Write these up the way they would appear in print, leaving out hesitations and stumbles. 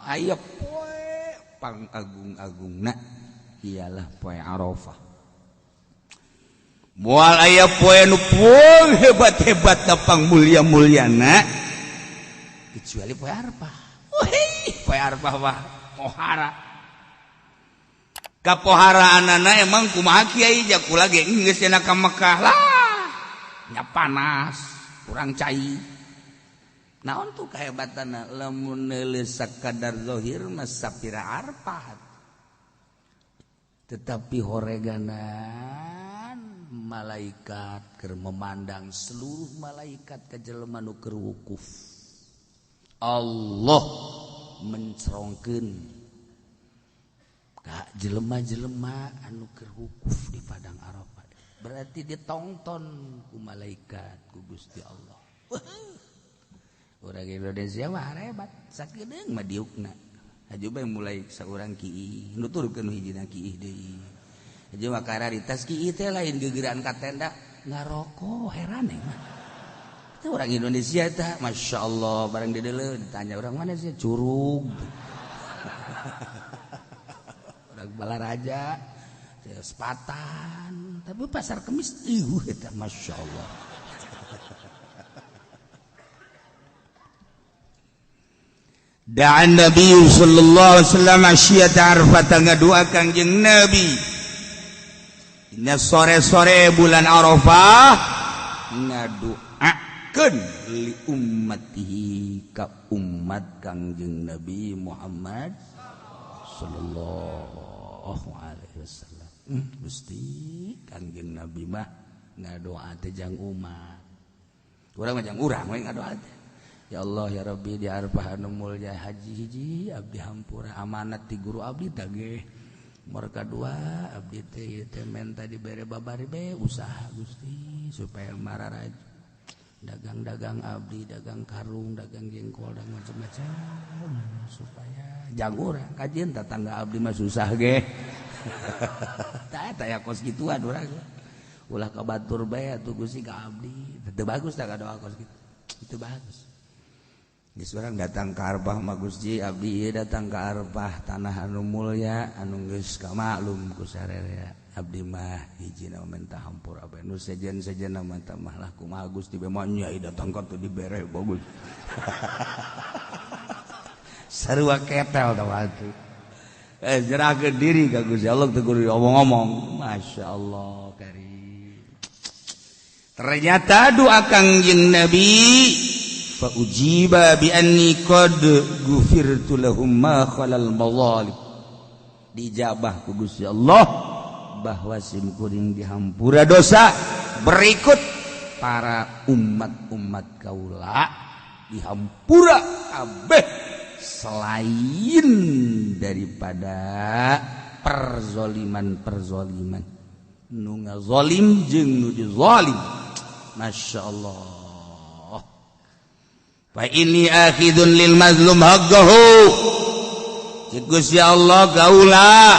Ayah poe pangagung-agungna ialah poe Arafah. Moal aya poe nu hebat-hebat pang mulia-muliana kecuali poe Arafah. Poe Arafah mah pohara. Kapoharaanana emang kumaha kiai jakula ge geus cenah ka Mekah lah. Nya panas, kurang cai. Naon tuh kehebatanna lamun neuleus sakadar zahir mah sapira Arafah. Tetapi horeganan malaikat keur memandang seluruh malaikat ka jelema nu keur wukuf. Allah mencerongkeun ka jelema-jelema anu keur wukuf di padang Arafah. Berarti ditonton ku malaikat ku Gusti Allah. Urang Indonesia mah hebat, sakedeung mah diukna. Ajuba yang mulai saurang kieu, nuturkeun hijina kieu deui. Ajuba kararitas kieu teh lain gegeuraan ka tenda ngaroko, heran mah. Itu orang Indonesia teh, masyaallah barang dideuleu ditanya urang mana sih curug. Urang Balaraja, sepatan, tapi pasar Kemis eta masyaallah. Da'an Nabi sallallahu alaihi wasallam asyiyata Arafah ngaduakan jeung Nabi. Dina sore-sore bulan Arafah ngaduakeun li ummatihi ka umat Kangjeng Nabi Muhammad sallallahu alaihi wasallam. Gusti Kangjeng Nabi mah ngadoa teh jang umat. Urang mah jang urang we ngadoa teh. Ya Allah ya Rabbi di Arafah anu mulya haji hiji abdi hampura amanat ti guru abdi tage nomor kadua abdi teh menta dibere babari be usaha Gusti supaya mararaj dagang-dagang abdi dagang karung dagang jengkol dan macam-macam supaya jang urang kajieun tetangga abdi mah susah ge tah eta ya kos gituan urang ulah ka batur bae atuh Gusti ka abdi teu bagus tah kadoa kos kitu itu bagus. Geus urang datang ka Arafah mah Gusti abdi ieu datang ka Arafah tanah anu mulya anu geus kamaklum ku sararea abdi mah hijina menta hampura bae nu sejen-sejenna mah tah mah lah kumaha Gusti be mah nyai datang ka teu dibere bagus. Sarua ketel tah atuh. Jerahkeun diri ka Gusti Allah teu kudu omong-omong. Masyaallah karim. Ternyata doa Kangjeng Nabi fa ujiba bi anni qad ghufirtu lahum ma khalal mazalim. Dijabah ku Gusti Allah bahwa sim kuring dihampura dosa berikut para umat-umat kaula dihampura kabeh selain daripada perzoliman nu ngazolim jeung nu dizalim. Masyaallah. Fa inni akhidun lil mazlum haqqahu. Gusti Allah kaula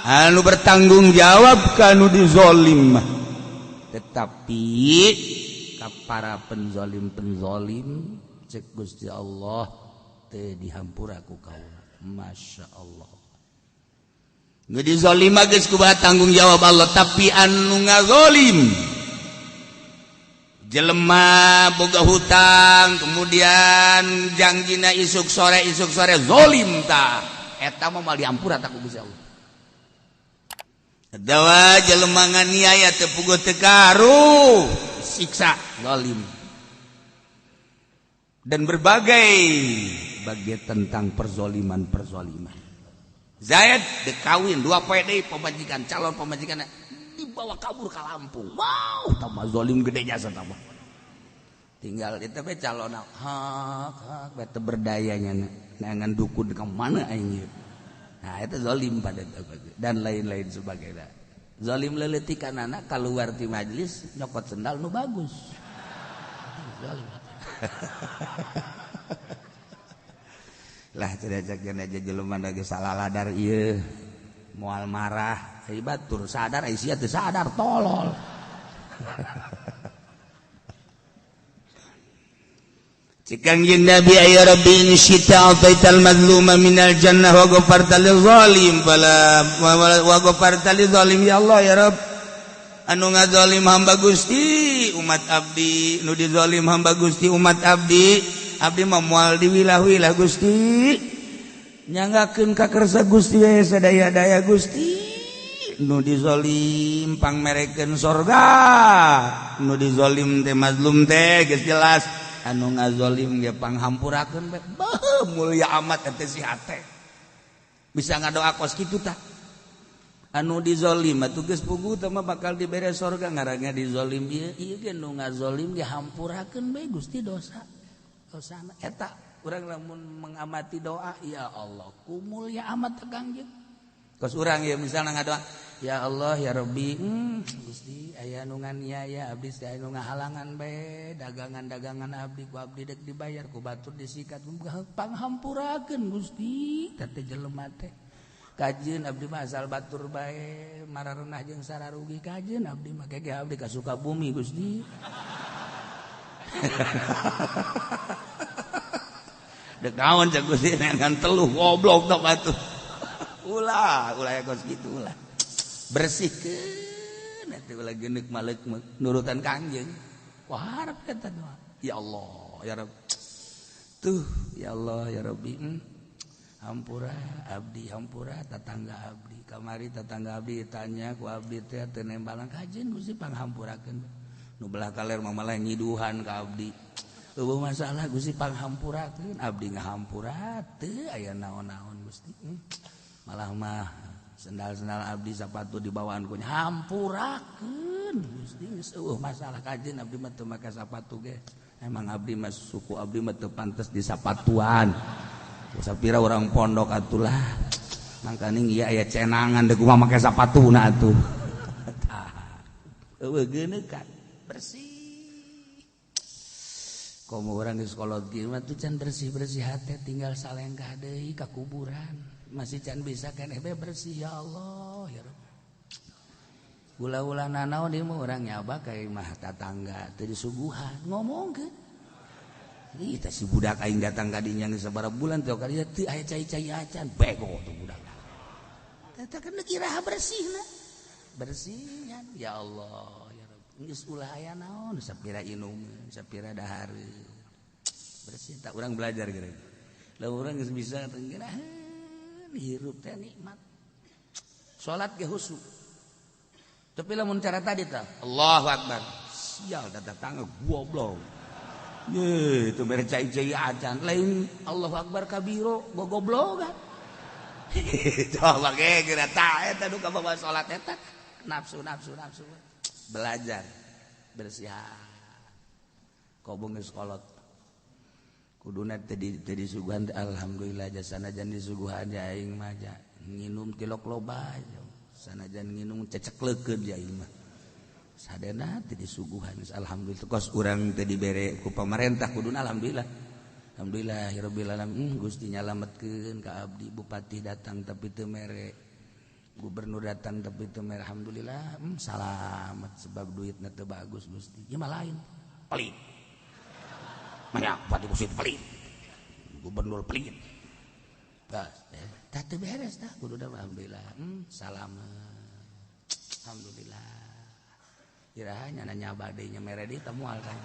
anu bertanggung jawab ka nu dizalim. Tetapi ka para penzalim cek Gusti Allah teu dihampura ku kaula. Masyaallah. Nu dizalim geus kumaha tanggung jawab Allah tapi anu ngazalim jelema boga hutang kemudian jangjina isuk sore zalim tah eta mah mal diampura tah ku Gusti Allah. Dawa jelema nganiaya teu puguh teu karu siksa zalim. Dan berbagai tentang perzoliman. Zaid dekawin 2 poe deui pamajikan calon pamajikanna dibawa kabur ke Lampung. Wow, tambah zalim gede jasa tambah. Tinggal itu be calon hak bete berdayanya nangan dukun ke mana aing. Nah, itu zalim pada dan lain-lain sebagainya. Zalim leuletik kanana kaluar ti majelis nyokot sendal nu bagus. Zalim. Lah cedak-cedak aja jelema geus salaladar ieu moal marah ai batur sadar ai sia teu sadar tolol. Kanjeng Nabi ya Rabbi in syi'ta ataital mazluma minal jannah wa ghafarta lil zalim wa ghafarta lil zalim ya Allah ya Rabb anu ngazalim hamba Gusti umat abdi nu dizalim hamba Gusti umat abdi mah moal diwilah-wilah Gusti nyanggakeun ka kersa Gusti we sadaya-daya Gusti nu dizalim pangmerekeun sorga nu dizalim teh mazlum teh geus jelas anu ngazolim ge panghampurakeun bae mulia amat eta si hate bisa ngadoa kos kitu tah anu dizolim atuh geus puguh teh mah bakal dibere sorga ngaranna dizolim ieu ge nu ngazolim ge hampurakeun bae Gusti dosana eta urang lamun mengamati doa ya Allah ku mulia amat Kangjeng kos urang ya misalna ngadoa ya Allah ya Rabbi Gusti aya nu nganiaya abdi aya nu ngahalangan bae dagangan-dagangan abdi ku abdi dek dibayar ku batur disikat panghampurakeun Gusti teh jelema teh kajeun abdi mah asal batur bae mararenah jeung sararugi kajeun abdi mah kege abdi ka Sukabumi Gusti dek naon cak Gusti ngan teluh goblok tok atuh ulah ya kos gitu ulah bersihkeun eta ulah geuneuk maleuk nurutan Kangjeng wah harap eta doa ya Allah ya Rabb tuh ya Allah ya Rabbi hampura abdi hampura tatangga abdi kamari tatangga abdi tanya ku abdi teh teu nembalan kajeun Gusti panghampurakeun nu belah kaler mah malah nyiduhan ka abdi eueuh masalah Gusti panghampurakeun abdi ngahampura teu aya naon-naon Gusti malah mah sendal-sendal abdi sapatu dibawaan ku hampurakeun Gusti geus eueuh masalah kajeun abdi mah teu make sapatu ge emang abdi mah suku abdi mah teu pantes disapatuan sapira urang pondok atulah mangkaning ieu aya cenangan deuk kumaha make sapatuna atuh eueuh geuneuk bersih komo urang geus kolot kieu mah teu can bersih-bersih hate tinggal salengkah deui ka kuburan masih can bisa keneh be bersih ya Allah ya Rabb ulah-ulah nanaon ieu mah urang nyaba ka imah tatangga teu disuguhan ngomongkeun ieu teh si budak aing datang ka dinya geus sabaraha bulan teh kali teu aya cai-cai acan bego tuh budak eta kan kira bersihna bersihan ya Allah ya Rabb geus ulah aya naon sapira inum sapira dahar bersih tak urang belajar kira lamun urang geus bisa tenggeuna hirup teh nikmat salat ge husu tapi lamun cara tadi tah Allahu Akbar sial datang goblok ye itu mere cai-cai acan lain Allahu Akbar kabiro gogoblogan coba ge kira tah eta nu kabawa salat eta nafsu belajar bersihan kobong geus kolot kuduna teh disuguhan alhamdulillah sanajan disuguhan aing mah nginum tilok loba sanajan nginum cecekleukeun aing mah sadena teh disuguhan alhamdulillah kos urang teh dibere ku pamarentah kuduna alhamdulillahirabbil alamin Gusti nyalametkeun ka abdi bupati datang tapi teu mere gubernur datang tapi teu mere alhamdulillah salamet sebab duitna teu bagus Gusti ieu mah lain pelit banyak bupati kusit pelit gubernur pelit dah teu beres dah kudu dah alhamdulillah salamet alhamdulillah iraha nya nanya bade nya mere deui teh moal kan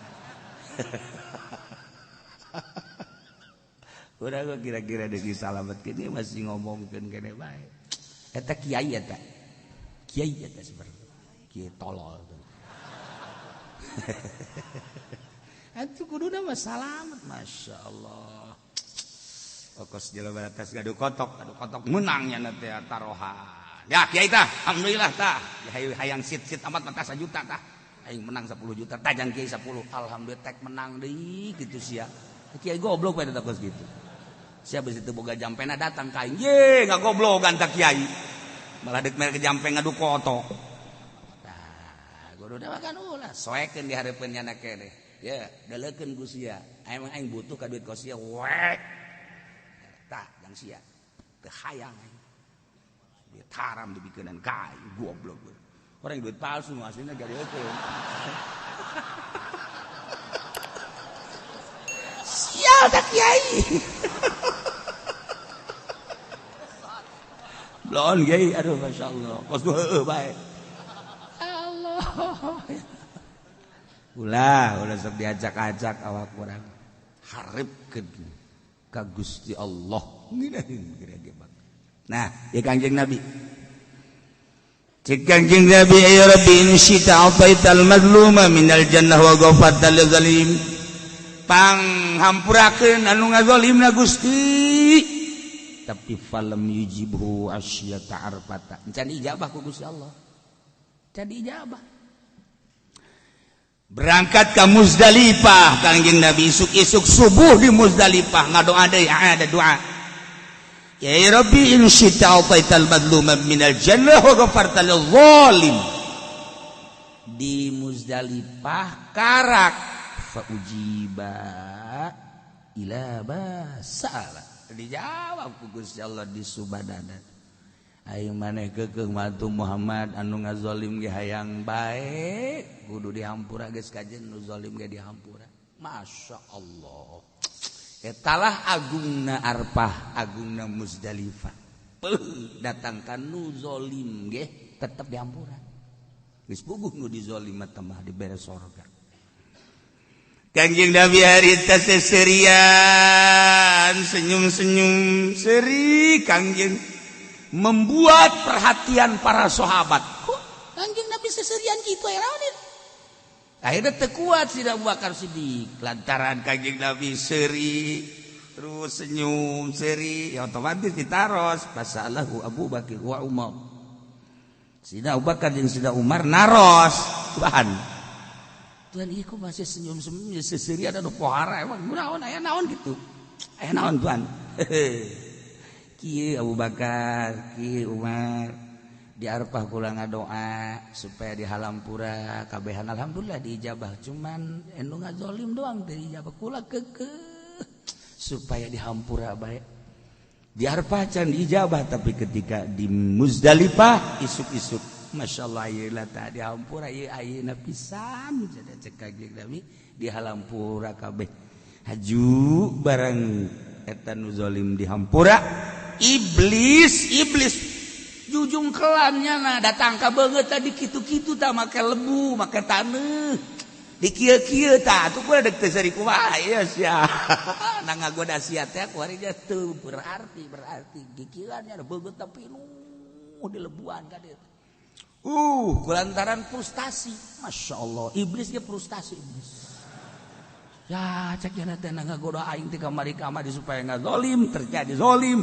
urang kira-kira deui salametkeun ieu masih ngomongkeun keneh bae eta kiai eta sebenarnya kiai tolol atuh kuduna mah salamet masyaallah pokos jelema atas gaduh kotok menang nya teh tarohan ya kiai tah alhamdulillah tah hayang sit amat mata 1 juta tah aing menang 10 juta tajang kiai 10 alhamdulillah tek menang deui kitu sia kiai goblok pada takos gitu sia beus teu boga jampena datang ka aing ye ngagoblogan tah kiai malah deuk mere ke jampe ngadu kotok tah guru da makan ulah soekeun di hareupeun nya keneh ya daleukeun ku sia aing butuh ka duit ka sia wek tah jang sia teu hayang duit haram dibikeunan ka aing goblok orang duit palsu aslinya gadeukeun sia tak kiai. Belon kiai, aduh masyaallah. Kos heueuh bae. Allah. Ulah sok diajak-ajak awak urang. Harepkeun ka Gusti Allah. Nah, ya Kangjeng Nabi. Cik Kangjeng Nabi, ya Rabbi in syi'ta ataital mazluma minal jannah wa ghafarta lil zalim. Panghampurakeun anu ngazalimna Gusti. Tapi falam yujibhu asyata arfata. Can ijabah ku Gusti Allah. Can ijabah. Berangkat ke Muzdalifah Kangjeng Nabi isuk-isuk subuh di Muzdalifah ngadoa deui ada doa. Ya Rabbi in syi'ta ataital madluma minal jannah wa ghafarta lil zalim. Di Muzdalifah karak fa ujiba ila basala. Dijawab ku Gusti Allah di Subadanan. Aing maneh keukeuh matu Muhammad anu ngazalim ge hayang bae kudu dihampura geus kajen nu zalim ge dihampura. Masyaallah. Etalah agungna Arfah, agungna Muzdalifah. Datangkan nu zalim ge tetep dihampura. Geus puguh nu dizalim mah tambah dibere sorga. Kangjeng Nabi harita seserian senyum-senyum seri Kangjeng membuat perhatian para sahabat. Kok Kangjeng Nabi seserian gitu ya naon? Akhirnya teu kuat si Abu Bakar Siddiq lantaran Kangjeng Nabi seri terus senyum seri ya otomatis ditaros pasalahu Abu Bakar wa Umar. Sina Abu Bakar jeung Sina Umar naros bahan. Tuhan iya kok masih senyum-senyum seserian anu pohara emang naon aya naon gitu. Aya naon Tuhan. Kieu Abu Bakar, kieu Umar di Arfah kula ngadoa supaya di halampura kabehan alhamdulillah diijabah cuman enu ngazolim doang teh dijabah kula keukeuh supaya di hampura bae. Di Arfah can diijabah tapi ketika di Muzdalifah isuk-isuk masyaallah ieu tah di hampura ieu ayeuna pisan cenah cek Kangjeng Nabi di halampura kabeh. Haju barang eta nu zalim di hampura iblis jujung kelannya nah datang ka beungeut tadi kitu-kitu tah make lebu make taneuh di kieu-kieu tah atuh kudu deuk teu sari kumaha ya sia na ngagoda sia teh kuari teu berarti kikieuannya beungeut tapi nu di lebuan ka dieu kulantaran frustasi masyaallah iblis ge frustasi iblis ya cek cenah teh ngagoda aing teh kamari-kamari supaya ngazalim terjadi zalim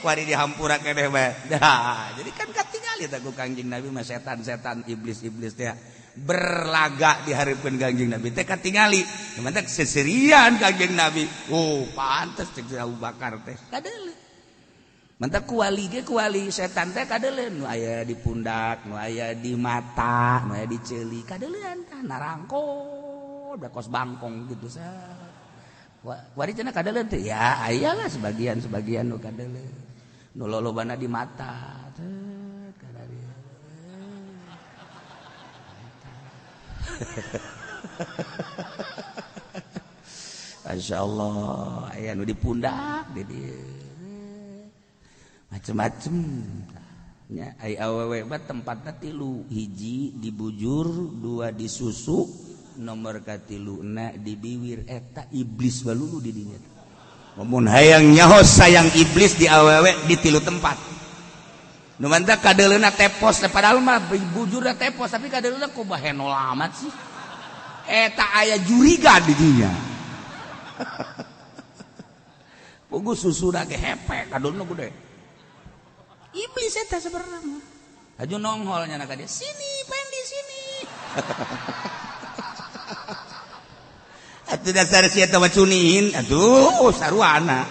kuari dihampura keneh bae. Dah, jadi kan katingali tah ku Kangjeng Nabi mah setan-setan iblis-iblis teh berlaga dihareupeun Kangjeng Nabi teh katingali. Mantap seserian Kangjeng Nabi. Oh, pantes cek Abu Bakar teh. Kadeuleu. Mantap kuali ge kuali setan teh kadeuleu nu aya di pundak, nu aya di mata, nu aya di ceuli. Kadeuleuan tah narangko, da kos bangkong gitu sa. Kuari cenah kadeuleu teh ya aya lah sebagian nu kadeuleu. Nu lolobana di mata teh kadari. Masyaallah aya nu di pundak di dieu. Macem-macem nya aya awewe mah tempatna 3 hiji di bujur 2 di susu nomor katiluna di bibir eta iblis balulu di dinya. Mun hayang nyaho sayang iblis di awewe di 3 tempat. Nu mantap kadeuleuna tepos padahal mah bujurna tepos tapi kadeuleuna ku bahenol amat sih. Eta aya juriga di dinya. Pugu susuna ge hepek kadulna gede. Iblis eta sebenarnya mah. Aju nongol nya ka dia. Sini, Pendi sini. Atuh dasar sia teh cunihin, atuh saruana.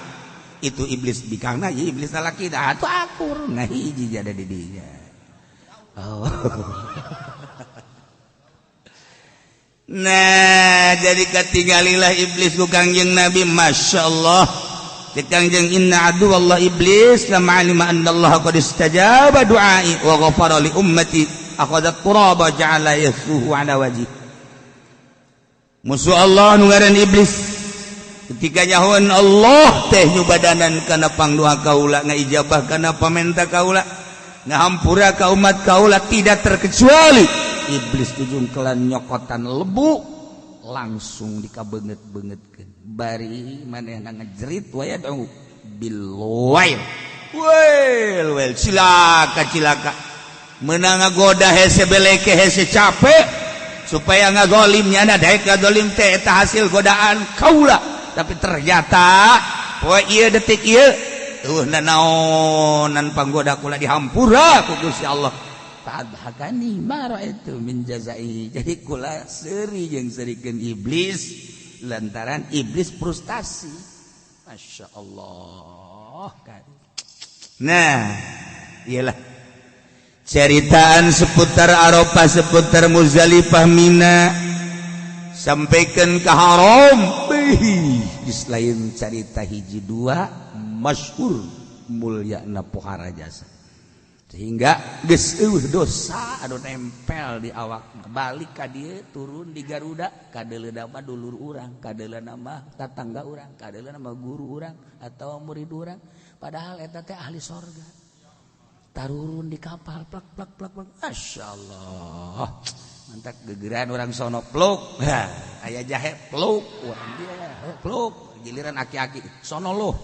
Itu iblis bikangna, ieu iblis lalaki dah atuh akur. Nah hiji jada di dinya. Oh. Nah, jadi katinggalilah iblis ku Kangjeng Nabi, masyaallah. Kangjeng inna adu Allah iblis lama alima anna Allah qad istajaba du'ai wa ghafara li ummati akhadhat turaba ja'ala yasuhu ala wajhi. Musuh Allah nu ngaran iblis ketika nyahoan Allah teh nyubadanan kana pangdoa kaula ngaijabah kana pamenta kaula ngahampura ka umat kaula tidak terkecuali iblis tujung kelan nyokotan lebu langsung dikabeungeut-beungeutkeun bari manehna ngajerit wa yad'u bil wail wel cilaka meunang ngagoda hese beleke hese capek supaya ngagolimnya na daek ngagolim teh eta hasil godaan kaula tapi ternyata poe ieu detik ieu naonan panggoda kula dihampura ku Gusti Allah fadhakani ma raaitu min jazai jadi kula seuri jeung serikeun iblis lantaran iblis frustasi Masya Allah kan nah iyalah ceritaan seputar Arafah seputar Muzdalifah Mina sampaikan ke haram selain cerita hiji dua masyhur mulyana pohara jasa sehingga geus dosa anu nempel di awak balik ka dieu turun di Garuda kadeleuna mah dulur urang kadeleuna mah tatangga urang kadeleuna mah guru urang atau murid urang padahal eta teh ahli sorga tarurun di kapal plak plak plak plak masyaallah mantap gegeran orang sono pluk aya jahe pluk urang dia pluk giliran aki-aki sono loh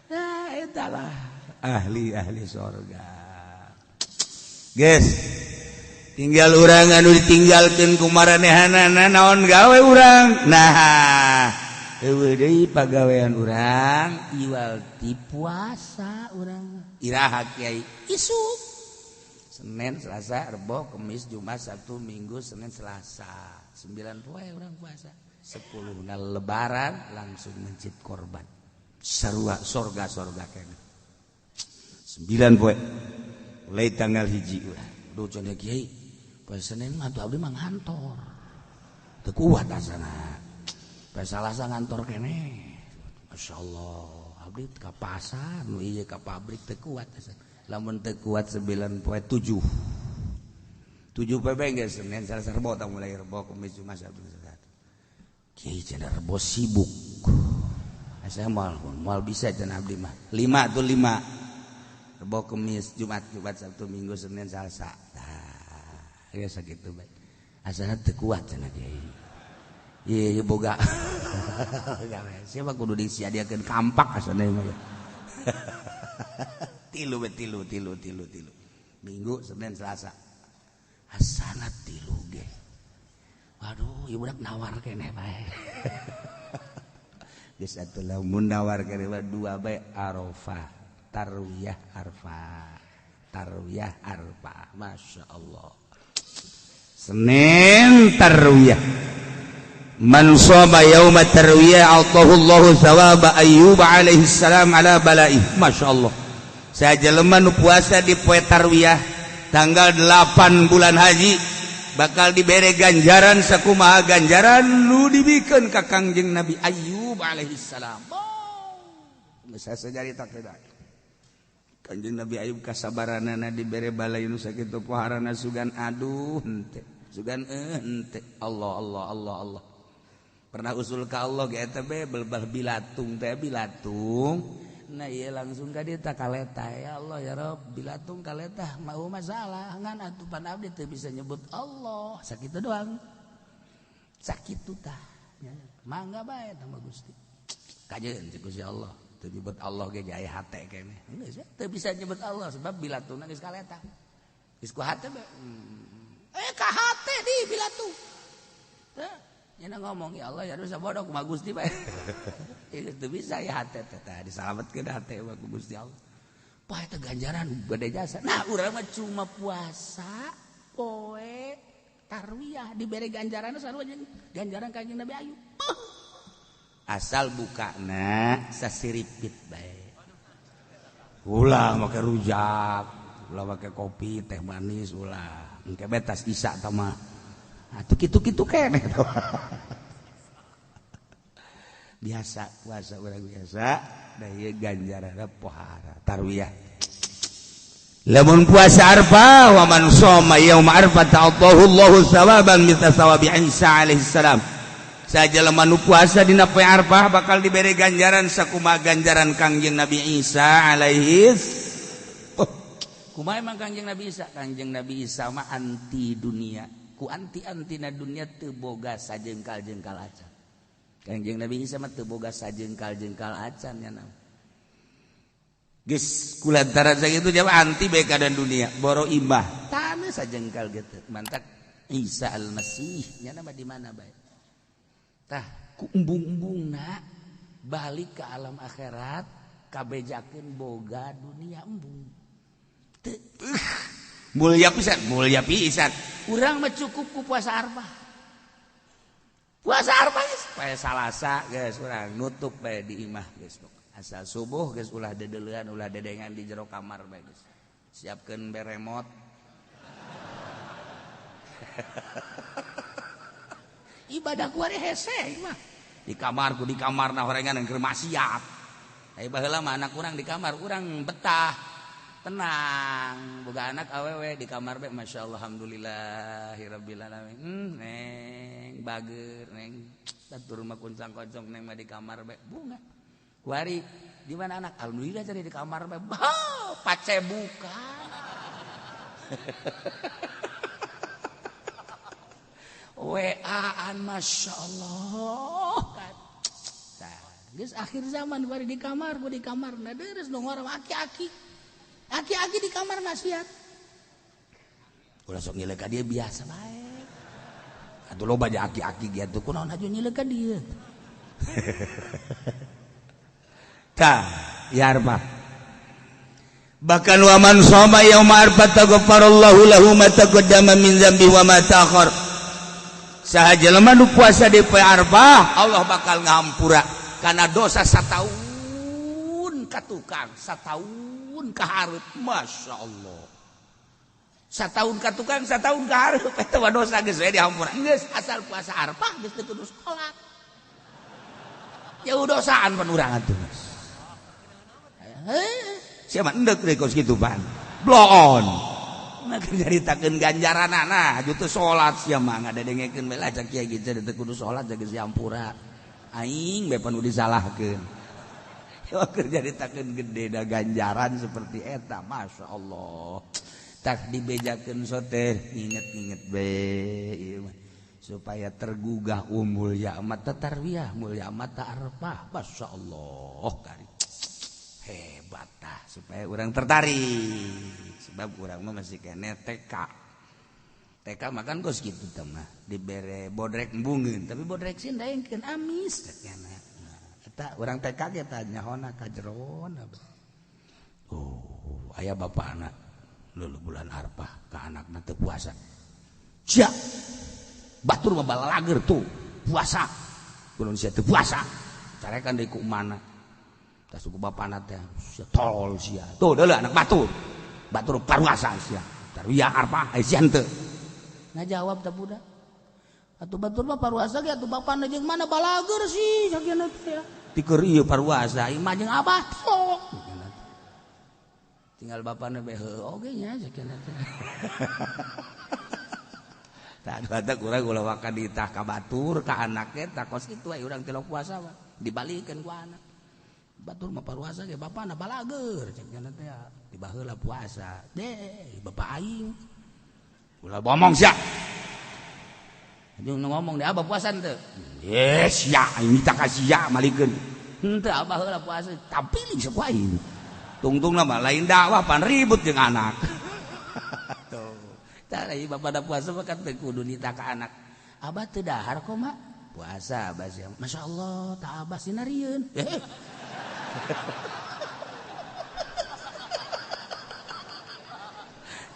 nah itulah ahli sorga guys tinggal urang anu ditinggalkeun ku maranehanana naon gawe urang nah eueuh deui pagawean urang iwal ti puasa urang iraha kiai isu Senin Selasa Rebo Kamis Jumat Sabtu Minggu Senin Selasa 9 poe urang puasa 10 na lebaran langsung mencit korban sarua sorga kene 9 poe mulai tanggal hiji urang duh cenah kiai poe Senin mah tuh abdi mah ngantor teu kuat asana poe Salasa ngantor kene masyaallah abdi ka pasar nu ieu ka pabrik teu kuat asana lamun teu kuat 9 poe 7 poe beres Senin Selasa Rebo tah mulai Rebo Kamis Jumat Sabtu kiai cenah Rebo sibuk asa moal bisa cenah abdi mah 5 tuh 5 Rebo Kamis Jumat Sabtu Minggu Senin Selasa tah ya sakitu bae asana teu kuat cenah kiai ieu boga siapa kudu disiadiakeun kampak asana mah tilu Minggu Senin Selasa asana tilu ge waduh ieu budak nawar keneh bae geus atuh lamun nawar keneh dua bae Arafah tarwiyah Arafah masyaallah Senin tarwiyah man shoma yauma tarwiyah atahullahu thawaba ayyub alaihi salam ala balaih masyaallah saya jelema nu puasa di poe tarwiyah tanggal 8 bulan haji bakal dibere ganjaran sakumaha ganjaran nu dibikeun ka Kangjeng Nabi Ayyub alaihi salam. Geus sajarita teh Kangjeng Nabi Ayyub kasabaranana dibere balai nu sakitu poharana sugan aduh henteu sugan henteu Allah pernah usul ka Allah ge eta be belbal bilatung teh bilatung nah iya langsung ka dieu tah kaleta ya Allah ya Rabb bilatung kaleta mau masalah ngan atuh pan abdi teu bisa nyebut Allah sakitu doang sakitu tah mangga bae tambah Gusti kajeun ti Gusti Allah teu nyebut Allah ge jaya hate keneh geus teu bisa nyebut Allah sebab bilatungna geus kaleta geus ku hate bae ka hate di bilatung nya ngomong ya Allah ya dosa bodoh kumaha Gusti bae itu bisa ya hate teh disalametkeun hate ku Gusti Allah poe teh ganjaran gede jasa nah urang mah cuma puasa poe tarwiyah dibere ganjaran sarua ganjaran Kanjeng Nabi Ayyub asal bukana sasiripit bae ulah make rujak ulah make kopi teh manis ulah engke betas isa tah mah atuh kitu-kitu keneh biasa puasa urang biasa da ieu ganjaranna pohara tarwiyah lamun puasa Arafah wa man shoma yaum Arafah ta'atahu Allahu thawaban mithla thawabi Isa alaihi salam saja lemanu puasa dina poe Arafah bakal diberi ganjaran sakumaha ganjaran Kangjeng Nabi Isa alaihis. Kumaha emang Kangjeng Nabi Isa? Kangjeng Nabi Isa mah anti dunia. Ku anti-antina dunia teu boga sajengkal-jengkal acan. Kangjeng Nabi Isa mah teu boga sajengkal-jengkal acan nya naon. Geus kulantaran sakitu jama anti bae keadaan dunia, boro imbah. Tana sajengkal gitu. Mantak Isa al-Masih nya nama di mana bae. Tah ku embung-embungna balik ke alam akhirat kabejakeun boga dunia embung. Mulia pisan. Urang mah cukup ku puasa Arafah. Puasa Arafah geus poe Salasa geus urang nutup bae di imah geus. Asal subuh geus ulah dedeulean ulah dedengan di jero kamar bae geus. Siapkeun beremot. Ibadah kuari hese mah. Di kamarna horengan keur maksiat. Ai baheula mah anak urang di kamar urang betah. Tenang, boga anak awewe di kamar bae masyaallah alhamdulillahirabbil alamin. Neng bager neng batur mah kuncang-koncong neng mah di kamar bae bunga. Kuari di mana anak? Alhamdulillah jadi di kamar bae. Pace buka. WA-an masyaallah. Geus akhir zaman bari di kamar, ku di kamar. Nah deres dong orang aki-aki. Aki-aki di kamar maksiat. Ulah sok nyilek ka dia biasa bae. Atuh loba aja aki-aki gitu kunaon aju nyilek ka dia. Tah, ya Arafah. Bahkan wa man shoma yauma Arafah taghfarallahu lahu ma taqaddama min dzambi wa ma ta'akhkhar. Sahaja lemah nu puasa di poe Arafah, Allah bakal ngahampura kana dosa sataun ka tukang, sataun ka hareup. Masyaallah. Sataun ka tukang, sataun ka hareup eta mah dosa geus we dihampura. Geus asal puasa Arafah geus teu kudu salat. Ya dosaan pan urang atuh. Siapa endek rekos gitu pan bloon nah nyaritakeun ganjaranana jutu salat sia mah ngadedengekeun bae cak kiai gitu teu kudu salat jaga siampura aing bae panu disalahkeun ya keur nyaritakeun gede da ganjaran seperti eta masyaallah tak dibejakeun sote inget-inget bae ieu mah supaya tergugah mulia amat tarwiyah mulia amat Arafah masyaallah kari hebat tah supaya orang tertarik sebab orang mah masih kene TK makan kos gitu teh mah dibere bodrek embungeun tapi bodrek sih daengkeun amis cenah eta urang TK ge tah nyahona ka jerona aya bapana leuleuk bulan Arafah ka anakna teu puasa sia batur mah balalager tuh puasa kudu sia teu puasa carekan deui ku mana suku bapana teh tol sia tuh deuleu anak batur paruasa sia tarwiyah Arafah sia henteu ngajawab teh budak atuh batur mah paruasa ge atuh bapana jeung mana balager sih sakieu teh ya ti keur ieu paruasa ieu mah jeung abah tok tinggal bapana bae heuh oge nya sakieu teh tah badak urang ulah waka ditah ka batur ka anak eta kos kitu we urang teh puasa mah dibalikeun ku anak batur mah paruasa ge bapana balager cek cenah teh dibaheula puasa deh bapak aing ulah ngomong sia jeung ngomong deh abah puasa teu yes ya aing minta ka sia malikeun henteu abah heula puasa tapi li saku aing tungtungna mah lain dakwah pan ribut jeung anak tuh tah ieu bapada puasa mah kan teu kudu nita ka anak abah teu dahar kok mak puasa abah sia masyaallah tah abah sinarieun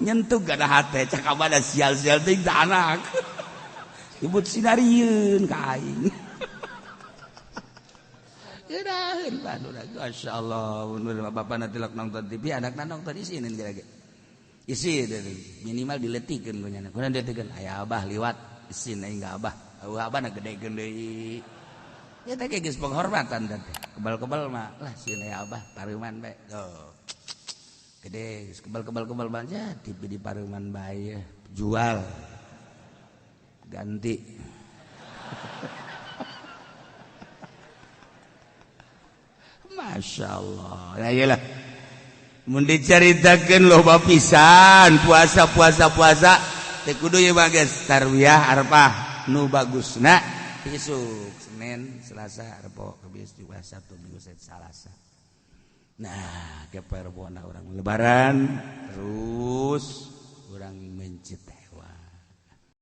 nyentuh gak ada hati cak abada sial-sial ting tak anak ibut sinarieun ka aing geudaheun padurak masyaallah mun bapak nanti lak nonton TV anakna nonton isieun kira-kira isi minimal diletikeun ku nya kunaon diletikeun aya abah liwat isin aing ka abah abah na gedekeun deui ya teh geus penghormatan teh kebal-kebal mah lah sieun aya abah pareuman bae gede kebal-kebal manja tipe di pareuman bae jual ganti Masya Allah. Nah iyalah. Mun diceritakeun loba pisan puasa. Teu kudu ieu mah geus tarwiyah arfah nu bagusna isuk Senin, Selasa, Rebo, Kamis, Jumat, Sabtu, Minggu, Salasa. Nah, keperbuana orang lebaran terus orang mencit